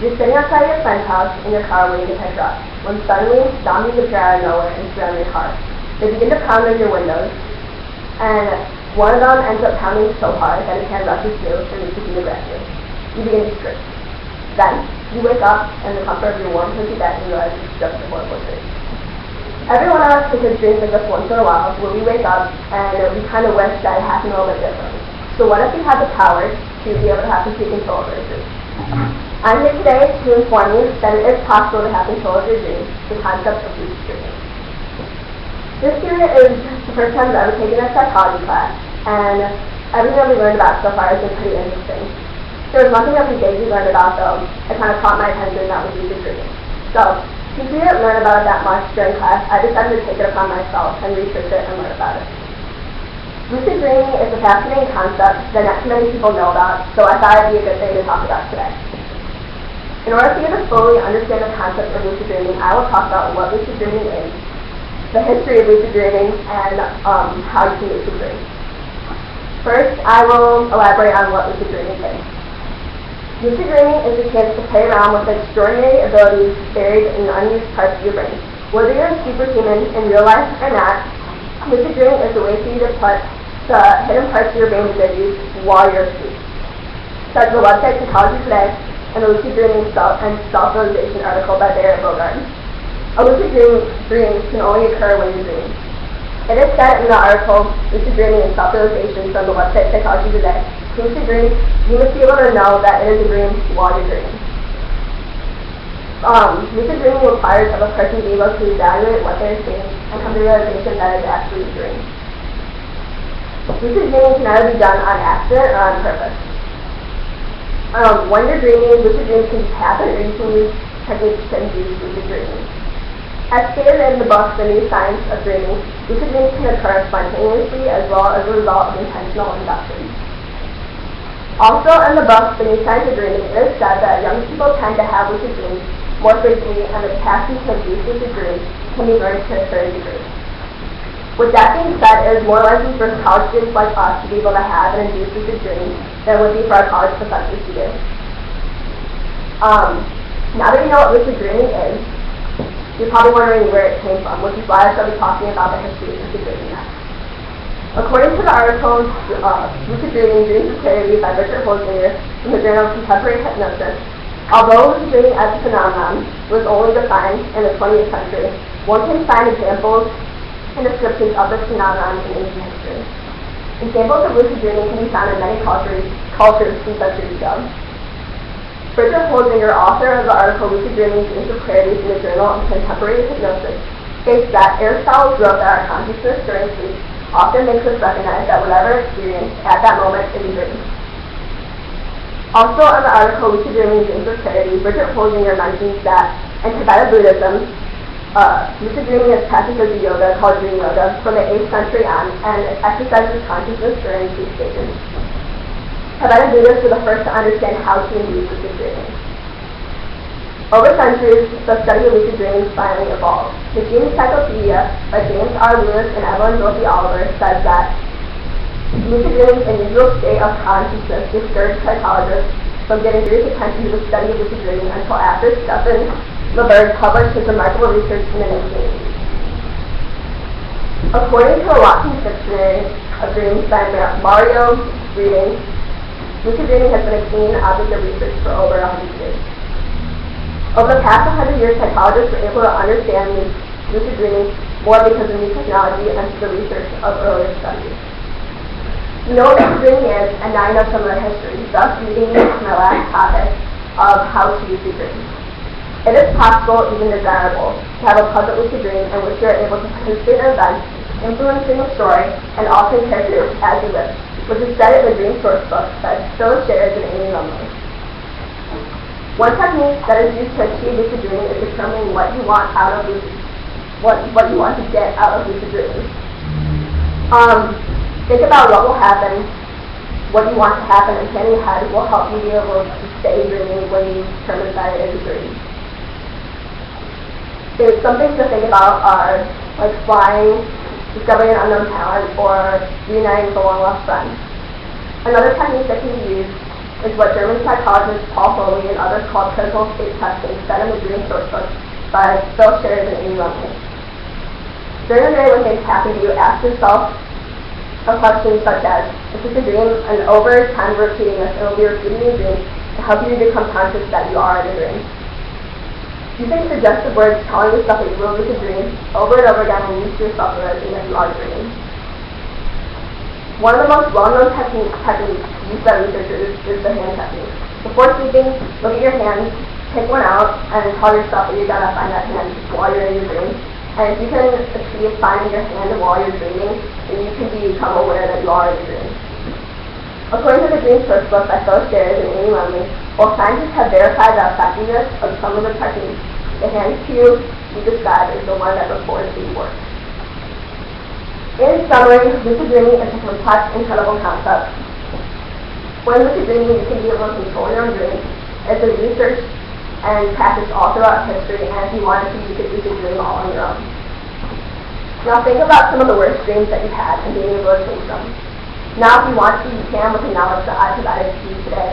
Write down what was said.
You're sitting outside your friend's house in your car waiting to pick her up, when suddenly zombies appear out of nowhere and surround your car. They begin to pound on your windows, and one of them ends up pounding so hard that it can't rushes through and reaches you to rescue. You begin to scream. Then, you wake up in the comfort of your warm, cozy bed and realize it's just a horrible dream. Every one of us has dreams like this once in a while, where we wake up and we kind of wish that it happened a little bit differently. So what if we had the power to be able to have complete control over our dreams? I'm here today to inform you that it is possible to have control of your dreams, the concept of lucid dreaming. This year is the first time I've ever taken a psychology class, and everything that we learned about so far has been pretty interesting. There was one thing that we vaguely learned about, though, that kind of caught my attention, that was lucid dreaming. So, since we didn't learn about it that much during class, I decided to take it upon myself and research it and learn about it. Lucid dreaming is a fascinating concept that not too many people know about, so I thought it'd be a good thing to talk about today. In order for you to fully understand the concept of lucid dreaming, I will talk about what lucid dreaming is, the history of lucid dreaming, and how you can lucid dream. First, I will elaborate on what lucid dreaming is. Lucid dreaming is a chance to play around with the extraordinary abilities buried in unused parts of your brain. Whether you're a superhuman in real life or not, lucid dreaming is a way for you to put the hidden parts of your brain to good use while you're asleep. Such as the website Psychology Today and the Lucid Dreaming and Self-Realization article by Barrett Bogard. A lucid dream can only occur when you dream. It is said in the article Lucid Dreaming and Self-Realization from the website Psychology Today, to lucid dream, you must be able to know that it is a dream while you're dreaming. Lucid dreaming requires of a person to be able to evaluate what they're seeing and come to the realization that it is actually a dream. Lucid dreaming can either be done on accident or on purpose. When you're dreaming, lucid dreams can just happen, or you can use techniques to induce lucid dreaming. As stated in the book, The New Science of Dreaming, lucid dreams can occur spontaneously as well as a result of intentional induction. Also in the book, The New Science of Dreaming, it is said that young people tend to have lucid dreams more frequently, and the capacity to induce lucid dreams can be learned to a certain degree. With that being said, it is more likely for college students like us to be able to have and induce lucid dreams than it would be for our college professors to do. Now that you know what lucid dreaming is, you're probably wondering where it came from, which is why I started talking about the history of lucid dreaming next. According to the article, Lucid Dreaming, Dreams of Clarity by Richard Holzinger from the Journal of Contemporary Hypnosis, although lucid dreaming as a phenomenon was only defined in the 20th century, one can find examples and descriptions of this phenomenon in ancient history. Examples of lucid dreaming can be found in many cultures from centuries ago. Richard Holzinger, author of the article Lucid Dreaming, Dreams of Clarity from the Journal of Contemporary Hypnosis, states that Aristotle wrote that our consciousness during sleep often makes us recognize that whatever experienced at that moment is a dream. Also in the article Lucid Dreaming, Dreams of Clarity, Richard Holzinger mentions that in Tibetan Buddhism, lucid dreaming is practiced as a yoga called dream yoga from the 8th century on, and it exercises consciousness during sleep stages. Tibetan Buddhists were the first to understand how to induce lucid dreaming. Over centuries, the study of lucid dreaming finally evolved. The Dream Encyclopedia by James R. Lewis and Evelyn Dorothy Oliver says that lucid dreaming is an unusual state of consciousness discouraged psychologists from giving serious attention to the study of lucid dreaming until after Stephen LeBerg published his remarkable research in the 1980s. According to the Watkins Dictionary of Dreams by Mario Reading, lucid dreaming has been a keen object of research for over 100 years. Over the past 100 years, psychologists were able to understand lucid dreaming more because of new technology and the research of earlier studies. You know what lucid dreaming is, and now you know some of the history, thus leading me to my last topic of how to lucid dream. It is possible, even desirable, to have a pleasant lucid dream in which you are able to participate in events, influencing the story, and altering characters as you live, which is said in the Dream Source book by Phyllis Shares and Amy Lumley. One technique that is used to achieve lucid dreaming is determining what you want out of what you want to get out of lucid dreaming. Think about what will happen, what you want to happen, and planning ahead will help you be able to stay dreaming when you determine that it is a dream. There's some things to think about are like flying, discovering an unknown talent, or reuniting with a long-lost friend. Another technique that can be used is what German psychologist Paul Foley and others called critical state testing set in the Dream Sourcebook by Phil Sherrod and Amy Lumley. During the day when things happen to you, ask yourself a question such as, is this a dream? And over time repeating this, it will be repeating your dream to help you become conscious that you are in a dream. Using suggestive words telling yourself that you will be a dream over and over again will use to yourself realizing that you are dreaming. One of the most well-known techniques used by researchers is the hand technique. Before sleeping, look at your hands, pick one out, and tell yourself that you're going to find that hand while you're in your dream. And if you can achieve finding your hand while you're dreaming, then you can become aware that you are in a dream. According to the Dream Sourcebook by Phil Sherrod and Amy Lumley, while scientists have verified the effectiveness of some of the techniques, the hand cue we described is the one that reportedly works. In summary, lucid dreaming is a complex, incredible concept. When lucid dreaming, you can be able to control your own dreams. It's been researched and practiced all throughout history, and if you wanted to, you could lucid dream all on your own. Now think about some of the worst dreams that you've had and being able to change them. Now if you want to, you can with the knowledge that I provided to you today.